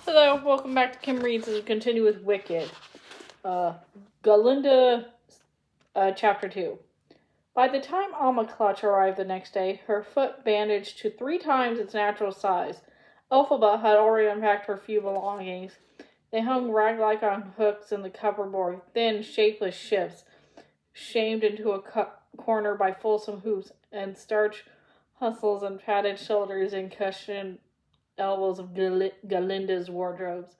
Hello, welcome back to Kim Reads as we continue with Wicked. Galinda, Chapter 2. By the time Alma Clutch arrived the next day, her foot bandaged to 3 times its natural size. Elphaba had already unpacked her few belongings. They hung rag-like on hooks in the cupboard, thin, shapeless ships, shamed into a corner by fulsome hoops and starch hustles and padded shoulders and cushioned elbows of Galinda's wardrobes.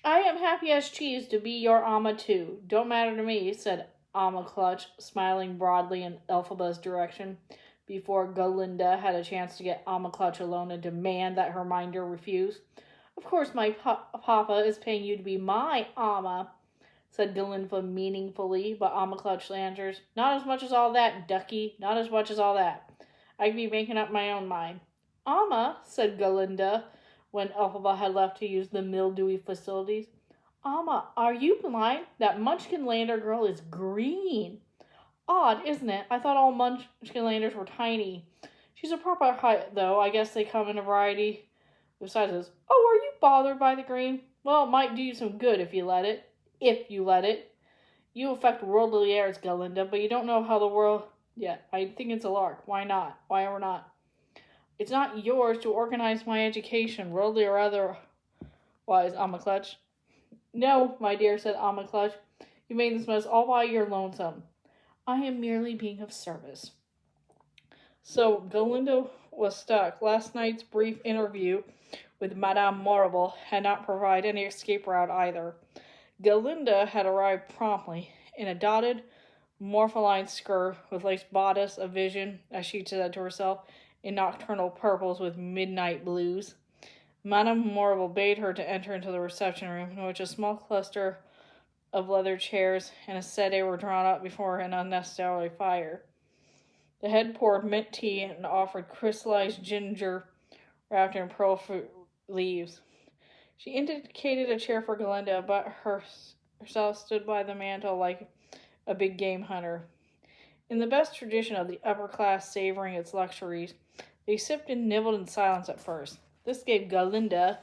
"I am happy as cheese to be your Amma too. Don't matter to me," said Amma Clutch, smiling broadly in Elphaba's direction, before Galinda had a chance to get Amma Clutch alone and demand that her minder refuse. "Of course my papa is paying you to be my Amma," said Galinda meaningfully, but Amma Clutch answers, "Not as much as all that, ducky, not as much as all that. I can be making up my own mind." "Amma," said Galinda, when Elphaba had left to use the mildewy facilities. "Amma, are you blind? That Munchkinlander girl is green." "Odd, isn't it? I thought all Munchkinlanders were tiny. She's a proper height, though. I guess they come in a variety of sizes." "Oh, are you bothered by the green? Well, it might do you some good if you let it. If you let it. You affect worldly airs, Galinda, but you don't know how the world yet. I think it's a lark. Why not? Why or not? It's not yours to organize my education, worldly or otherwise, Amma Clutch." "No, my dear," said Amma Clutch. "You made this mess all by your lonesome. I am merely being of service." So Galinda was stuck. Last night's brief interview with Madame Morrible had not provided any escape route either. Galinda had arrived promptly in a dotted morpholine skirt with lace bodice, a vision, as she said to herself, in nocturnal purples with midnight blues. Madame Morrible bade her to enter into the reception room, in which a small cluster of leather chairs and a settee were drawn up before an unnecessary fire. The head poured mint tea and offered crystallized ginger wrapped in pearl fruit leaves. She indicated a chair for Galinda, but herself stood by the mantel like a big game hunter. In the best tradition of the upper class savoring its luxuries, they sipped and nibbled in silence at first. This gave Galinda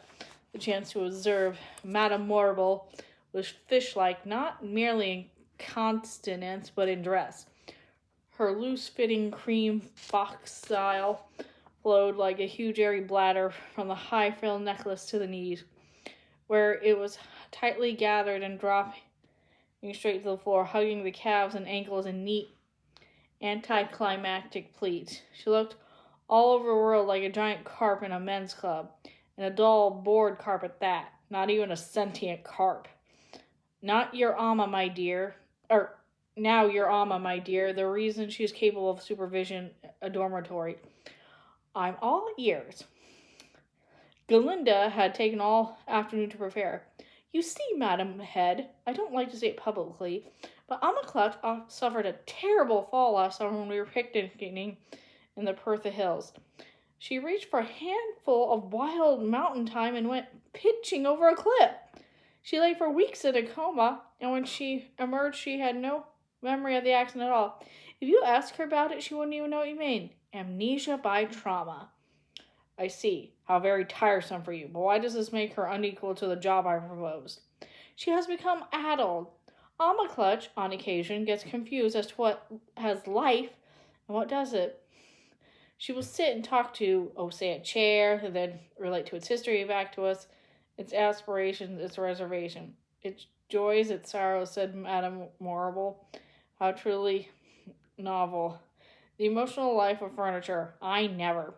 the chance to observe Madame Morrible was fish-like, not merely in consonance, but in dress. Her loose-fitting cream box style flowed like a huge airy bladder from the high-frilled necklace to the knees, where it was tightly gathered and dropping straight to the floor, hugging the calves and ankles in neat, anticlimactic pleats. She looked all over the world like a giant carp in a men's club, and a dull, bored carp at that, not even a sentient carp. Not your Amma, my dear, now your Amma, my dear, the reason she's capable of supervision a dormitory. I'm all ears." Galinda had taken all afternoon to prepare. "You see, Madam Head, I don't like to say it publicly, but Amma Clutch suffered a terrible fall last summer when we were picnicking in the Pertha Hills. She reached for a handful of wild mountain thyme and went pitching over a cliff. She lay for weeks in a coma, and when she emerged, she had no memory of the accident at all. If you asked her about it, she wouldn't even know what you mean. Amnesia by trauma." "I see. How very tiresome for you. But why does this make her unequal to the job I proposed?" "She has become addled. Amma Clutch, on occasion, gets confused as to what has life and what doesn't. She will sit and talk to, say, a chair, and then relate to its history back to us, its aspirations, its reservation, its joys, its sorrows," said Madame Morrible. "How truly novel. The emotional life of furniture. I never.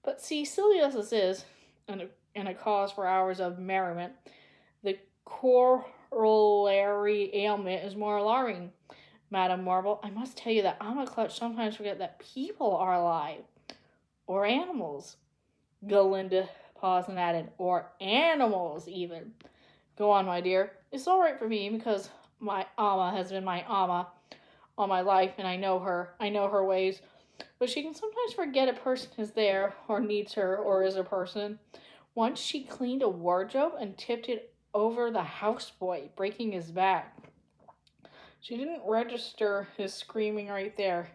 But see, silly as this is, and a cause for hours of merriment, the corollary ailment is more alarming, Madame Morrible. I must tell you that Amma Clutch sometimes forget that people are alive. Or animals." Galinda paused and added, "Or animals, even." "Go on, my dear. It's all right for me, because my Amma has been my Amma all my life, and I know her ways. But she can sometimes forget a person is there, or needs her, or is a person. Once she cleaned a wardrobe and tipped it over the houseboy, breaking his back. She didn't register his screaming right there,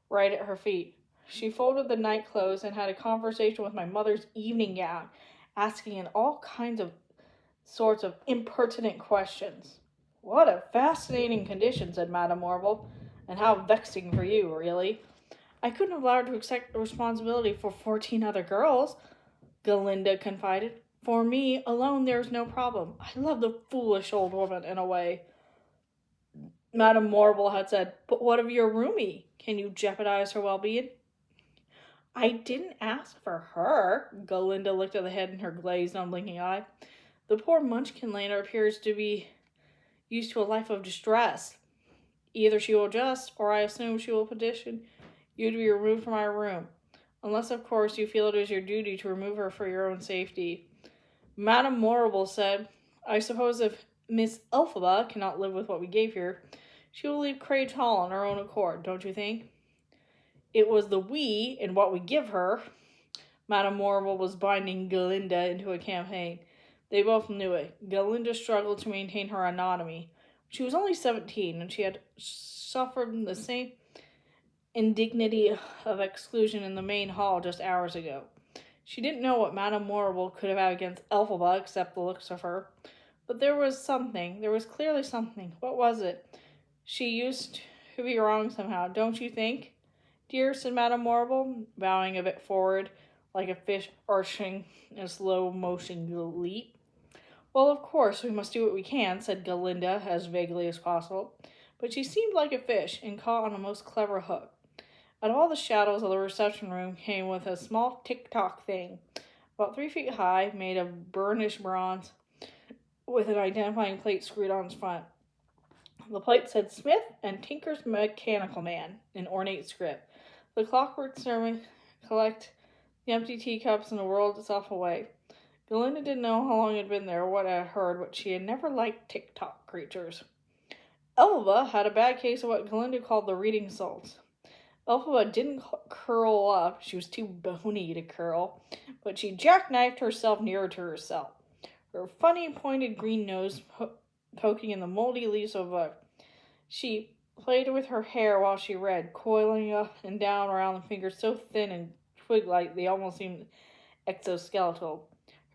right at her feet. She folded the night clothes and had a conversation with my mother's evening gown. asking in all kinds of sorts of impertinent questions. What a fascinating condition, said Madame Morrible, and how vexing for you, really. I couldn't have allowed to accept the responsibility for 14 other girls, Galinda confided. For me alone, there's no problem. I love the foolish old woman in a way. Madame Morrible had said, but what of your roomie? Can you jeopardize her well-being? I didn't ask for her. Galinda looked at the head in her glazed, unblinking eye. The poor Munchkin laner appears to be used to a life of distress. Either she will adjust, or I assume she will petition you to be removed from my room. Unless, of course, you feel it is your duty to remove her for your own safety. Madame Morrible said, I suppose if Miss Elphaba cannot live with what we gave her, she will leave Crage Hall on her own accord, don't you think? It was the we in what we give her. Madame Morrible was binding Galinda into a campaign. They both knew it. Galinda struggled to maintain her autonomy. She was only 17, and she had suffered the same indignity of exclusion in the main hall just hours ago. She didn't know what Madame Morrible could have had against Elphaba, except the looks of her. But there was something. There was clearly something. What was it? She used to be wrong somehow, don't you think? Dear, said Madame Morrible, bowing a bit forward, like a fish arching a slow-motion leap. Well, of course, we must do what we can, said Galinda, as vaguely as possible. But she seemed like a fish, and caught on a most clever hook. Out of all the shadows of the reception room came with a small tick-tock thing, about 3 feet high, made of burnished bronze, with an identifying plate screwed on its front. The plate said Smith and Tinker's Mechanical Man in ornate script. The clockwork servant collect the empty teacups and whirled itself away. Galinda didn't know how long it had been there or what it had heard, but she had never liked tick-tock creatures. Elphaba had a bad case of what Galinda called the reading salts. Elphaba didn't curl up, she was too bony to curl, but she jackknifed herself nearer to herself, her funny pointed green nose poking in the moldy leaves of a book. She played with her hair while she read, coiling up and down around the fingers so thin and twig-like they almost seemed exoskeletal.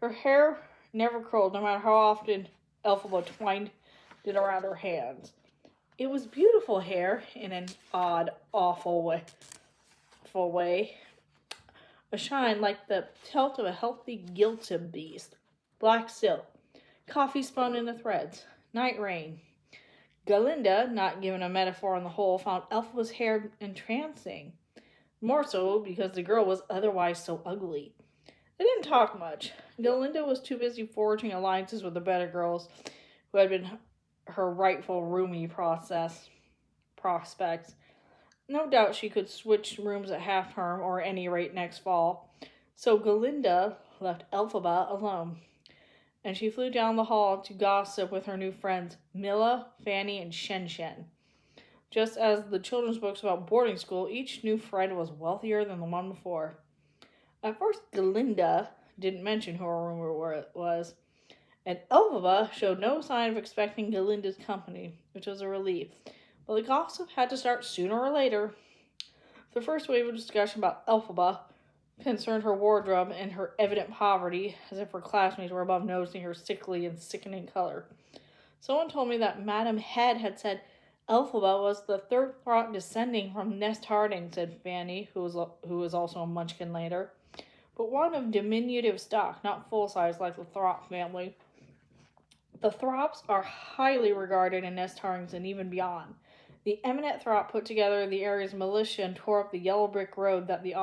Her hair never curled, no matter how often Elphaba twined it around her hands. It was beautiful hair in an odd, awful way. A shine like the tilt of a healthy gilded beast. Black silk. Coffee spun into threads. Night rain. Galinda, not given a metaphor on the whole, found Elphaba's hair entrancing. More so because the girl was otherwise so ugly. They didn't talk much. Galinda was too busy forging alliances with the better girls who had been her rightful roomie prospects. No doubt she could switch rooms at half term or at any rate next fall. So Galinda left Elphaba alone, and she flew down the hall to gossip with her new friends, Milla, Fanny, and Shen Shen. Just as the children's books about boarding school, each new friend was wealthier than the one before. At first, Galinda didn't mention who her roommate was, and Elphaba showed no sign of expecting Galinda's company, which was a relief. But the gossip had to start sooner or later. The first wave of discussion about Elphaba concerned her wardrobe and her evident poverty, as if her classmates were above noticing her sickly and sickening color. Someone told me that Madame Head had said Elphaba was the third Throp descending from Nest Harding, said Fanny, who was also a Munchkin later, but one of diminutive stock, not full-size like the Throp family. The Throps are highly regarded in Nest Hardings and even beyond. The eminent Throp put together the area's militia and tore up the yellow brick road that the